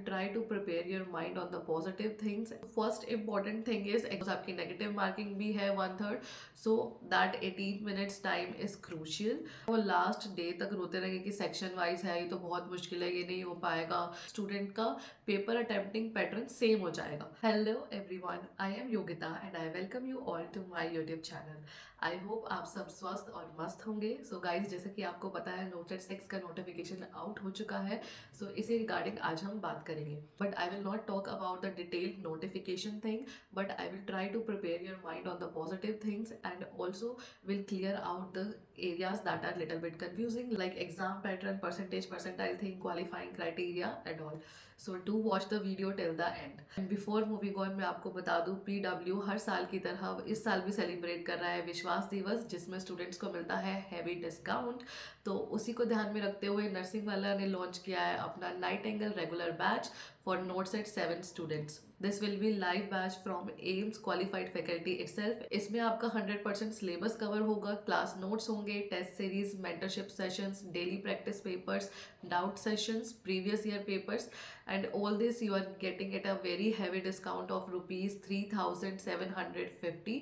try to prepare your mind on the positive things. First important thing is आपकी negative marking भी है 1/3, so that 18 minutes time is crucial. वो last day तक रोते रहेंगे कि section wise है, ये तो बहुत मुश्किल है, ये नहीं हो पाएगा. Student का paper attempting pattern same हो जाएगा. Hello everyone, I am Yogita and I welcome you all to my YouTube channel. I hope आप सब स्वस्थ और मस्त होंगे. सो गाइज, जैसे कि आपको पता है नोटेड 6 का नोटिफिकेशन आउट हो चुका है. सो इसी रिगार्डिंग आज हम बात करेंगे. But I will not talk about the detailed notification thing, but I will try to prepare your mind on the positive things and also will clear out the areas that are little bit confusing like exam pattern, percentage, percentile thing, qualifying criteria and all. So do watch the video till the end. And before moving on, मैं आपको बता दूं PW हर साल की तरह इस साल भी सेलिब्रेट कर रहा है विश्वास दिवस, जिसमें स्टूडेंट्स को मिलता है हैवी डिस्काउंट. तो उसी को ध्यान में रखते हुए नर्सिंग वाला ने लॉन्च किया है अपना Nightingale regular batch for notes at 7 students. This will be live batch from AIMS qualified faculty itself. इसमें आपका 100% सिलेबस कवर होगा, क्लास नोट्स होंगे, test series, mentorship sessions, daily practice papers, doubt sessions, previous year papers and all this you are getting at a very heavy discount of rupees 3,750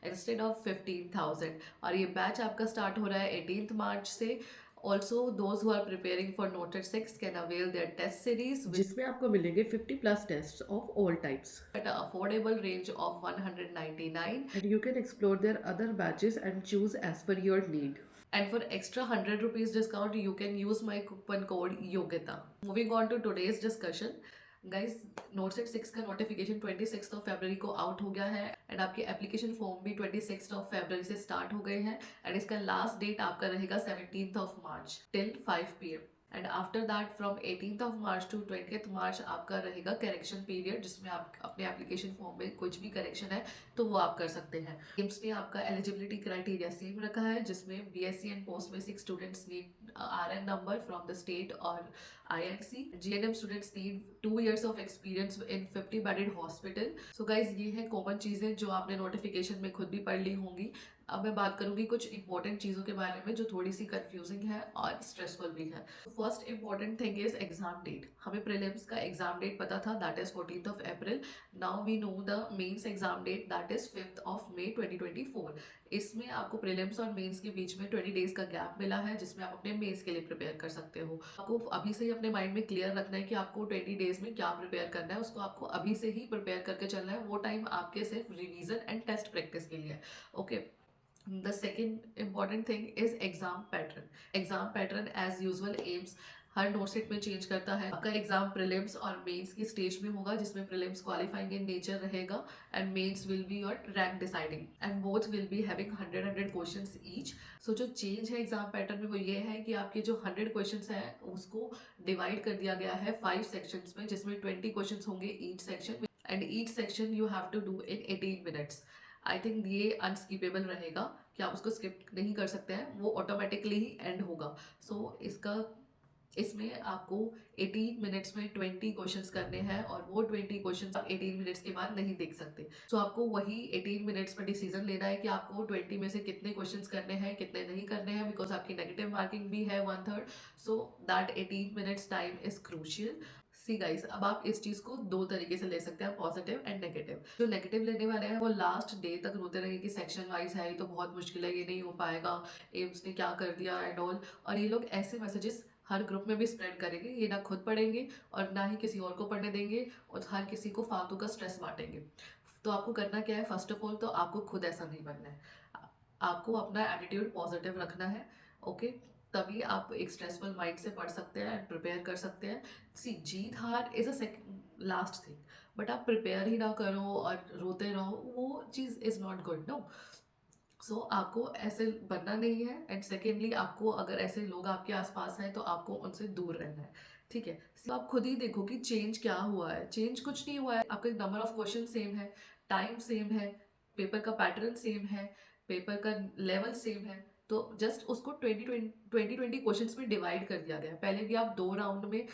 instead of 15,000. और ये batch आपका start हो रहा है 18th मार्च से. Also, those who are preparing for Noted 6 can avail their test series, जिसमें आपको मिलेंगे 50+ tests of all types at an affordable range of 199. And you can explore their other batches and choose as per your need. And for extra 100 rupees discount, you can use my coupon code YOGITA. Moving on to today's discussion. Guys, NORCET 6 का notification 26 फरवरी को out हो गया है and आपके application form भी 26 फरवरी से start हो गए हैं एंड इसका लास्ट डेट आपका रहेगा 17 March till 5 PM. And after that from 18 March to 20 March आपका रहेगा करेक्शन पीरियड, जिसमें आप अपने एप्लीकेशन फॉर्म में कुछ भी करेक्शन है तो वो आप कर सकते हैं. एम्स ने आपका एलिजिबिलिटी क्राइटेरिया सेम रखा है, जिसमें BSc and post basic students need RN number from the state और INC. GNM students need 2 years of experience in 50 bedded hospital. So guys, ये है कॉमन चीज़ें जो आपने नोटिफिकेशन में खुद भी पढ़ ली होंगी. अब मैं बात करूंगी कुछ इंपॉर्टेंट चीज़ों के बारे में जो थोड़ी सी कंफ्यूजिंग है और स्ट्रेसफुल भी है. First important thing is exam date. हमें प्रीलिम्स का एग्जाम डेट पता था, that is 14 April. Now we know the mains exam date, that is 5 May 2024. इसमें आपको प्रीलिम्स और मेंस के बीच में 20 डेज का गैप मिला है, जिसमें आप अपने मेंस के लिए प्रिपेयर कर सकते हो. आपको अभी से ही अपने माइंड में क्लियर रखना है कि आपको 20 डेज में क्या प्रिपेयर करना है, उसको आपको अभी से ही प्रिपेयर करके चलना है. वो टाइम आपके सिर्फ रिवीजन एंड टेस्ट प्रैक्टिस के लिए. Okay. The second important thing is exam pattern. Exam pattern as usual AIMS हर नोट सेट में चेंज करता है. आपका एग्जाम प्रीलिम्स और मेंस की स्टेज में होगा, जिसमें प्रीलिम्स क्वालिफाइंग इन नेचर रहेगा and mains will be your rank deciding and both will be having 100 questions each. So जो चेंज है एग्जाम पैटर्न में वो ये है कि आपके जो 100 क्वेश्चंस हैं उसको डिवाइड कर दिया गया है 5 सेक्शंस में, जिसमें 20 क्वेश्चंस होंगे each section and each section you have to do in 18 minutes. I think ये अनस्किपेबल रहेगा कि आप उसको स्किप नहीं कर सकते हैं, वो ऑटोमेटिकली ही एंड होगा. सो इसमें आपको 18 मिनट्स में 20 क्वेश्चंस करने हैं और वो 20 क्वेश्चंस आप 18 मिनट्स के बाद नहीं देख सकते. सो आपको वही 18 मिनट्स में डिसीजन लेना है कि आपको 20 में से कितने क्वेश्चंस करने हैं, कितने नहीं करने हैं, बिकॉज आपकी नेगेटिव मार्किंग भी है 1/3. So that 18 minutes time is crucial. See guys, अब आप इस चीज को दो तरीके से ले सकते हैं, पॉजिटिव एंड नेगेटिव. जो नेगेटिव लेने वाले हैं वो लास्ट डे तक रोते रहेंगे कि सेक्शन वाइज है, ये तो बहुत मुश्किल है, ये नहीं हो पाएगा, एम्स ने क्या कर दिया एंड ऑल. और ये लोग ऐसे मैसेजेस हर ग्रुप में भी स्प्रेड करेंगे, ये ना खुद पढ़ेंगे और ना ही किसी और को पढ़ने देंगे और हर किसी को फालतू का स्ट्रेस बांटेंगे. तो आपको करना क्या है, फर्स्ट ऑफ ऑल तो आपको खुद ऐसा नहीं बनना है. आपको अपना एटीट्यूड पॉजिटिव रखना है. ओके, तभी आप एक स्ट्रेसफुल माइंड से पढ़ सकते हैं एंड प्रिपेयर कर सकते हैं. सी, जीत हार is a last thing, but आप प्रिपेयर ही ना करो और रोते रहो, वो चीज़ इज़ नॉट गुड. नो. सो आपको ऐसे बनना नहीं है. एंड सेकेंडली, आपको अगर ऐसे लोग आपके आसपास हैं तो आपको उनसे दूर रहना है. ठीक है. तो आप खुद ही देखो कि चेंज क्या हुआ है. चेंज कुछ नहीं हुआ है. आपका नंबर ऑफ क्वेश्चन सेम है, टाइम सेम है, पेपर का पैटर्न सेम है, पेपर का लेवल सेम है. तो जस्ट उसको 20 क्वेश्चंस में डिवाइड कर दिया गया है. पहले भी आप 2 राउंड में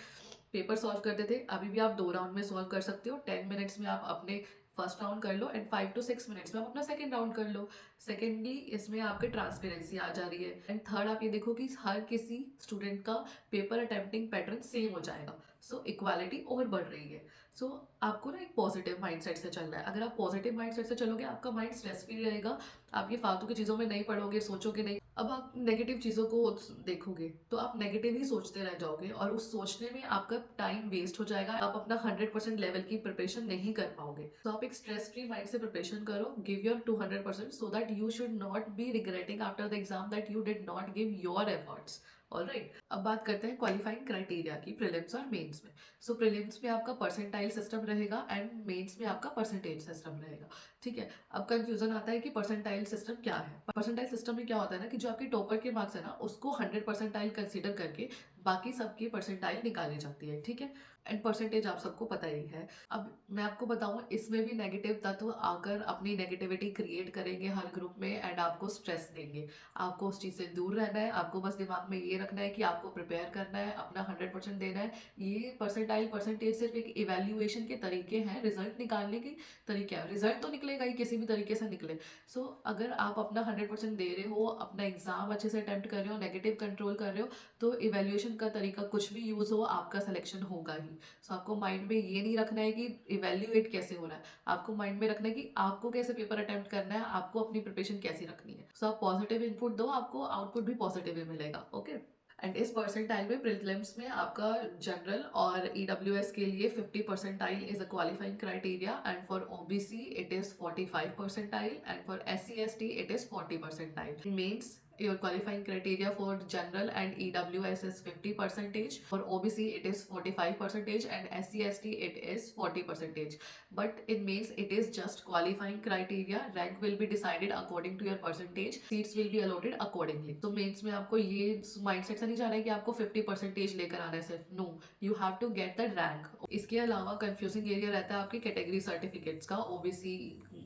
पेपर सॉल्व करते थे, अभी भी आप 2 राउंड में सॉल्व कर सकते हो. 10 मिनट्स में आप अपने फर्स्ट राउंड कर लो एंड 5 to 6 मिनट्स में आप अपना सेकेंड राउंड कर लो. सेकेंडली, इसमें आपके ट्रांसपेरेंसी आ जा रही है. एंड थर्ड, आप ये देखो कि हर किसी स्टूडेंट का पेपर अटेम्प्टिंग पैटर्न सेम हो जाएगा. सो इक्वालिटी और बढ़ रही है। सो आपको ना एक पॉजिटिव माइंडसेट से चलना है। अगर आप पॉजिटिव माइंडसेट से चलोगे, आपका माइंड स्ट्रेस फ्री रहेगा, आप ये फालतू की चीज़ों में नहीं पड़ोगे, सोचोगे नहीं। अब आप नेगेटिव चीज़ों को देखोगे तो आप नेगेटिव ही सोचते रह जाओगे और उस सोचने में आपका टाइम वेस्ट हो जाएगा, आप अपना 100% लेवल की प्रिपरेशन नहीं कर पाओगे। तो आप एक स्ट्रेस फ्री माइंड से प्रिपरेशन करो, give your 200% so that you should not be regretting after the exam that you did not give your efforts. Alright, अब बात करते हैं क्वालिफाइंग क्राइटेरिया की प्रीलिम्स और मेंस में। सो प्रीलिम्स में आपका परसेंटाइल सिस्टम रहेगा एंड मेंस में आपका परसेंटेज सिस्टम रहेगा। ठीक है, अब कंफ्यूजन आता है कि परसेंटाइल सिस्टम क्या है। परसेंटाइल सिस्टम में क्या होता है ना कि जो आपके टॉपर के मार्क्स है ना, उसको 100 परसेंटाइल कंसीडर करके बाकी सबकी परसेंटाइल निकाली जाती है। ठीक है, एंड परसेंटेज आप सबको पता ही है। अब मैं आपको बताऊं, इसमें भी नेगेटिव तत्व आकर अपनी नेगेटिविटी क्रिएट करेंगे हर ग्रुप में एंड आपको स्ट्रेस देंगे। आपको उस चीज़ से दूर रहना है, आपको बस दिमाग में ये रखना है कि आपको प्रिपेयर करना है, अपना 100% देना है। ये परसेंटाइल परसेंटेज सिर्फ एक इवेल्युएशन के तरीके हैं, रिजल्ट निकालने के तरीके हैं। रिजल्ट तो निकलेगा ही, किसी भी तरीके से निकले। सो अगर आप अपना 100% दे रहे हो, अपना एग्जाम अच्छे से अटेम्प्ट कर रहे हो, नेगेटिव कंट्रोल कर रहे हो, तो इवेल्युएशन का तरीका कुछ भी यूज हो, आपका सिलेक्शन होगा ही। सो आपको माइंड में ये नहीं रखना है कि इवेल्युएट कैसे हो रहा है, आपको माइंड में रखना है कि आपको कैसे पेपर अटेम्प्ट करना है, आपको अपनी प्रिपरेशन कैसी रखनी है। सो आप पॉजिटिव इनपुट दो, आपको आउटपुट भी पॉजिटिव ही मिलेगा। ओके, एंड इस परसेंटाइल में प्रीलिम्स में आपका जनरल और ईडब्ल्यूएस के लिए 50 percentile is a qualifying criteria and for OBC it is 45 percentile and for SC ST it is 40 percentile. Mains your qualifying criteria for general and EWS is 50 percentage, for OBC it is 45 percentage and SC ST it is 40 percentage. But in mains it is just qualifying criteria, rank will be decided according to your percentage, seats will be allotted accordingly. तो mains में आपको ये mindset से नहीं जाना है कि आपको 50 परसेंटेज लेकर आना है सिर्फ, no, you have to get the rank. इसके अलावा कंफ्यूजिंग एरिया रहता है आपके कैटेगरी सर्टिफिकेट्स का, OBC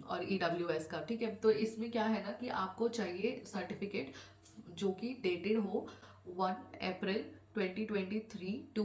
और EWS का। ठीक है, तो इसमें क्या है ना कि आपको चाहिए सर्टिफिकेट जो कि डेटेड हो 1 अप्रैल 2023 टू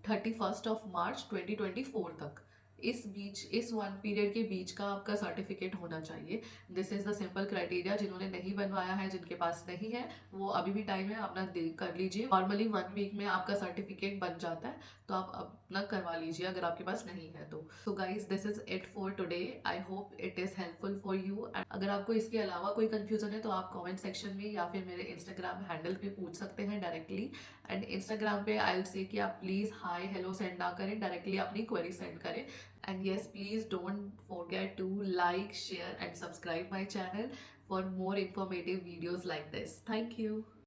31 मार्च 2024 तक। इस बीच, इस 1 पीरियड के बीच का आपका सर्टिफिकेट होना चाहिए। This is the simple criteria. जिन्होंने नहीं बनवाया है, जिनके पास नहीं है, वो अभी भी टाइम है, अपना कर लीजिए। नॉर्मली 1 वीक में आपका सर्टिफिकेट बन जाता है, तो आप अपना करवा लीजिए अगर आपके पास नहीं है तो। So guys, this is it for today. I hope it is helpful for you. And अगर आपको इसके अलावा कोई कंफ्यूजन है तो आप कमेंट सेक्शन में या फिर मेरे इंस्टाग्राम हैंडल पे पूछ सकते हैं डायरेक्टली। एंड इंस्टाग्राम पे आई विल से कि आप प्लीज़ हाय हेलो सेंड ना करें, डायरेक्टली अपनी क्वेरी सेंड करें। And yes, please don't forget to like, share and subscribe my channel for more informative videos like this. Thank you.